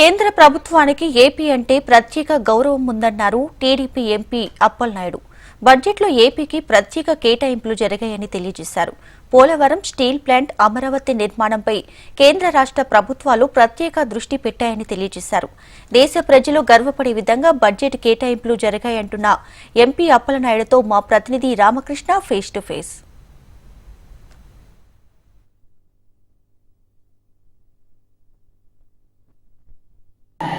కేంద్ర ప్రభుత్వానికి ఏపీ అంటే ప్రత్యేక గౌరవం ఉందన్నారు టీడీపీ ఎంపీ అప్పలనాయుడు. బడ్జెట్లో ఏపీకి ప్రత్యేక కేటాయింపులు జరిగాయని తెలియజేశారు. పోలవరం స్టీల్ ప్లాంట్, అమరావతి నిర్మాణంపై కేంద్ర రాష్ట్ర ప్రభుత్వాలు ప్రత్యేక దృష్టి పెట్టాయని తెలియజేశారు. దేశ ప్రజలు గర్వపడే విధంగా బడ్జెట్ కేటాయింపులు జరిగాయంటున్న ఎంపీ అప్పలనాయుడుతో మా ప్రతినిధి Ramakrishna face to face.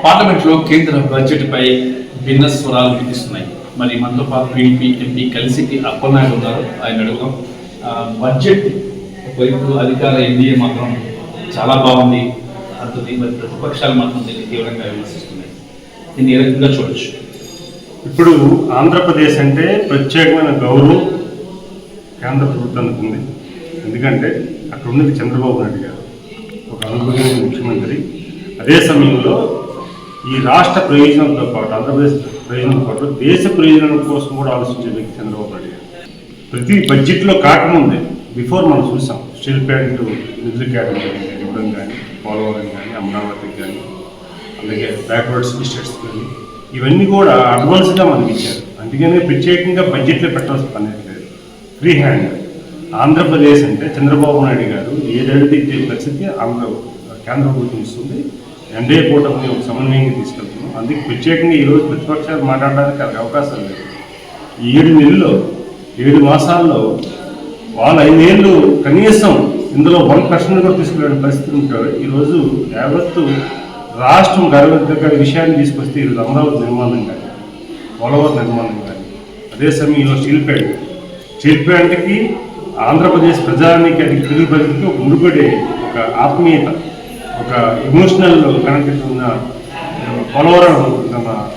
Parliament లో కేంద్ర బడ్జెట్ పై భిన్న స్వరాలు వినిపిస్తున్నాయి. మరి మనతో పాటు టీడీపీ ఎంపీ కలిసి అప్పలనాయుడు ఉన్నారు. ఆయన అడుగుతాం, బడ్జెట్ వైపు అధికార ఎన్డీఏ మాత్రం చాలా బాగుంది అంటుంది, మరి ప్రతిపక్షాలు మాత్రం దీన్ని తీవ్రంగా విమర్శిస్తున్నాయి. దీన్ని ఏ రకంగా చూడొచ్చు? ఇప్పుడు ఆంధ్రప్రదేశ్ అంటే ప్రత్యేకమైన గౌరవం కేంద్ర ప్రభుత్వానికి ఉంది. ఎందుకంటే అక్కడ ఉన్నది చంద్రబాబు నాయుడు గారు, ఒక అనుభవమైన ముఖ్యమంత్రి. అదే సమయంలో ఈ రాష్ట్ర ప్రయోజనంతో పాటు, ఆంధ్రప్రదేశ్ ప్రయోజనంతో పాటు దేశ ప్రయోజనం కోసం కూడా ఆలోచించే వ్యక్తి చంద్రబాబు నాయుడు గారు. ప్రతి బడ్జెట్లో కాకముందే బిఫోర్ మనం చూసాం స్టీల్ ప్లాంట్ నిధులు కేటాయించడం ఇవ్వడం కానీ, పోలవరం కానీ, అమరావతికి కానీ, అలాగే బ్యాక్వర్డ్స్ స్టేట్స్ కానీ, ఇవన్నీ కూడా అడ్వాన్స్గా మనకి ఇచ్చారు. అందుకనే ప్రత్యేకంగా బడ్జెట్లో పెట్టాల్సిన పని లేదు. ఫ్రీ హ్యాండ్ ఆంధ్రప్రదేశ్ అంటే చంద్రబాబు నాయుడు గారు ఏదైతే పరిస్థితి కేంద్ర ప్రభుత్వం ఇస్తుంది, ఎన్డీఏ కూటమిని ఒక సమన్వయంగా తీసుకెళ్తున్నాం. అందుకే ప్రత్యేకంగా ఈరోజు ప్రతిపక్షాలు మాట్లాడడానికి అవకాశం లేదు. ఈ 7 నెలల్లో 7 మాసాల్లో వాళ్ళు 5 ఏళ్ళు కనీసం ఇందులో 1% కూడా తీసుకెళ్ళిన పరిస్థితి ఉంటారు. ఈరోజు యావత్తు రాష్ట్రం గర్వదగ్గ విషయాన్ని తీసుకొస్తే ఈరోజు అమరావతి నిర్మాణం కానీ, పోలవరం నిర్మాణం కానీ, అదే సమయంలో స్టీల్ ప్లాంట్కి ఆంధ్రప్రదేశ్ ప్రజానికి అది తెలుగు ప్రజలకి ఒక ముడిపడే ఒక ఆత్మీయత, ఒక ఎమోషనల్ కనెక్ట్ ఉన్న పోలవరం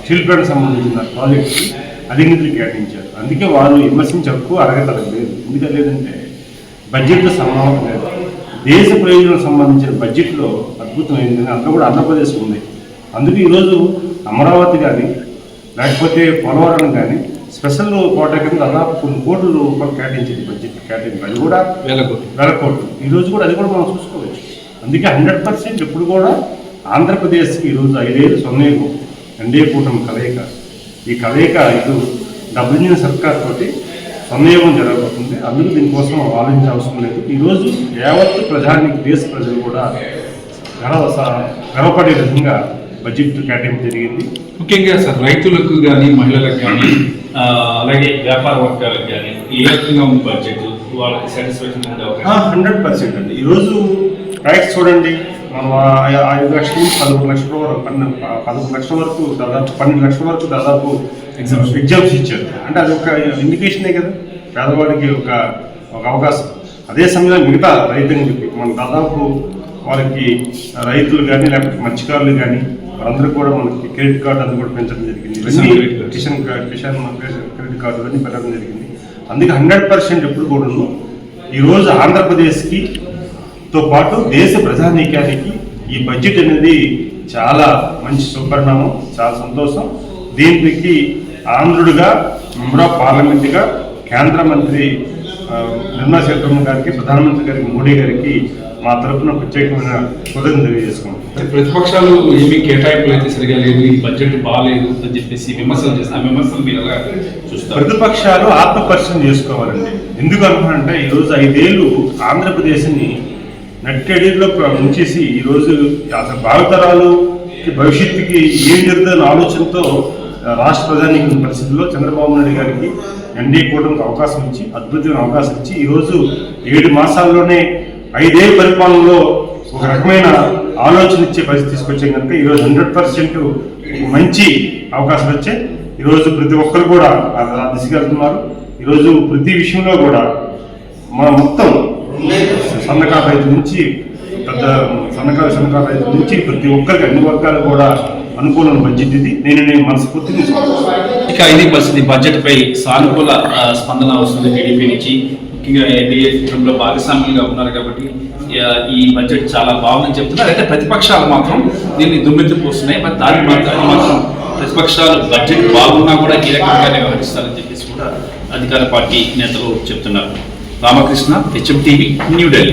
స్టీల్ ప్లాంట్ సంబంధించిన ప్రాజెక్ట్స్ అధిక నిధులు కేటాయించారు. అందుకే వాళ్ళు విమర్శించే హక్కు అర్హత లేదు. ఎందుకంటే లేదంటే బడ్జెట్లో సమానం లేదు. దేశ ప్రయోజనాలకు సంబంధించిన బడ్జెట్లో అద్భుతమైందని అందులో కూడా ఆంధ్రప్రదేశ్ ఉంది. అందుకే ఈరోజు అమరావతి కానీ, లేకపోతే పోలవరం కానీ స్పెషల్ కోటా కింద దాదాపు కొన్ని కోట్ల రూపాయలు కేటాయించింది బడ్జెట్ కేటాయింపు. అది కూడా వేల కోట్లు. ఈరోజు కూడా అది కూడా మనం చూసుకోవచ్చు. అందుకే 100% ఇప్పుడు కూడా ఆంధ్రప్రదేశ్కి ఈరోజు 5 ఏళ్ళు సొన్నయ్యకు ఎన్డీఏ కూటమి కలయిక, ఈ కలయిక ఇటు డబ్బుని సర్కార్ తోటి సొన్నయోగం జరగబోతుంది. అందుకు దీనికోసం ఆలోచించే అవసరం లేదు. ఈరోజు యావత్తు ప్రజానికి, దేశ ప్రజలు కూడా గర్వపడే విధంగా బడ్జెట్ కేటాయింపు జరిగింది. ముఖ్యంగా సార్ రైతులకు కానీ, మహిళలకు కానీ, అలాగే వ్యాపార వర్గాలకు కానీ ఏ రకంగా ఉంది బడ్జెట్? వాళ్ళకి సాటిస్ఫాక్షన్ 100% అండి. ఈరోజు ట్యాక్స్ చూడండి, మనం 5 లక్షల నుంచి 11 లక్షల వరకు, 11 లక్షల వరకు దాదాపు 12 లక్షల వరకు దాదాపు ఎగ్జామ్స్ ఇచ్చారు. అంటే అది ఒక ఇండికేషనే కదా పేదవాడికి ఒక అవకాశం. అదే సమయంలో మిగతా రైతులకి మనం దాదాపు వాళ్ళకి రైతులు కానీ, లేకపోతే మత్స్యకారులు కానీ, వాళ్ళందరూ కూడా మనకి క్రెడిట్ కార్డు అది కూడా పెంచడం జరిగింది. ఇవన్నీ కిసాన్ క్రెడిట్ కార్డు ఇవన్నీ పెట్టడం జరిగింది. అందుకే 100% ఎప్పుడు కూడా ఈరోజు ఆంధ్రప్రదేశ్కి తో పాటు దేశ ప్రజానీకానికి ఈ బడ్జెట్ అనేది చాలా మంచి శుభపరిణామం, చాలా సంతోషం. దీనికి ఆంధ్రుడిగా, మెంబర్ ఆఫ్ పార్లమెంట్గా కేంద్ర మంత్రి నిర్మలా సీతారామన్ గారికి, ప్రధానమంత్రి గారికి, మోడీ గారికి మా తరఫున ప్రత్యేకమైన కృతజ్ఞతలు తెలియజేసుకుంటాం. ప్రతిపక్షాలు ఏమీ కేటాయింపులు అయితే సరిగా లేదు, ఈ బడ్జెట్ బాగాలేదు అని చెప్పేసి విమర్శలు చేస్తారు. ఆ విమర్శలు మీరు ఎలా చూస్తారు? ప్రతిపక్షాలు ఆత్మపరిశీలన చేసుకోవాలండి. ఎందుకు అనుకుంటే ఈరోజు 5 ఏళ్ళు ఆంధ్రప్రదేశ్ని నట్టడిలో ఉంచేసి ఈరోజు అసలు భావితరాలు భవిష్యత్తుకి ఏం జరుగుతుందన్న ఆలోచనతో రాష్ట్ర ప్రజానీకరణ పరిస్థితుల్లో చంద్రబాబు నాయుడు గారికి ఎన్డీఏ కూటమికి అవకాశం ఇచ్చి, అద్భుతమైన అవకాశం ఇచ్చి ఈరోజు 7 మాసాల్లోనే 5 ఏళ్ళ పరిపాలనలో ఒక రకమైన ఆలోచన ఇచ్చే పరిస్థితి తీసుకొచ్చాం కనుక ఈరోజు 100% మంచి అవకాశం వచ్చే ఈరోజు ప్రతి ఒక్కరు కూడా దిశగా వెళ్తున్నారు. ఈరోజు ప్రతి విషయంలో కూడా మన మొత్తం సన్నకారు రైతు నుంచి పెద్ద సన్నకారు రైతు నుంచి ప్రతి ఒక్కరికి అన్ని వర్గాలు కూడా అనుకూలమైన బడ్జెట్ ఇది. నేను మనస్ఫూర్తిగా ఇక ఇది పరిస్థితి. బడ్జెట్ పై సానుకూల స్పందన వస్తుంది టీడీపీ నుంచి. ముఖ్యంగా ఎన్డీఏ కూటమిలో భాగస్వామ్యంగా ఉన్నారు కాబట్టి ఈ బడ్జెట్ చాలా బాగుందని చెప్తున్నారు. అయితే ప్రతిపక్షాలు మాత్రం దీన్ని దుమ్మెత్తిపోస్తున్నాయి. మరి దాని మాత్రం ప్రతిపక్షాలు బడ్జెట్ బాగున్నా కూడా ఈ రకంగానే వ్యవహరిస్తారని చెప్పేసి కూడా అధికార పార్టీ నేతలు చెప్తున్నారు. Ramakrishna, HM TV, New Delhi.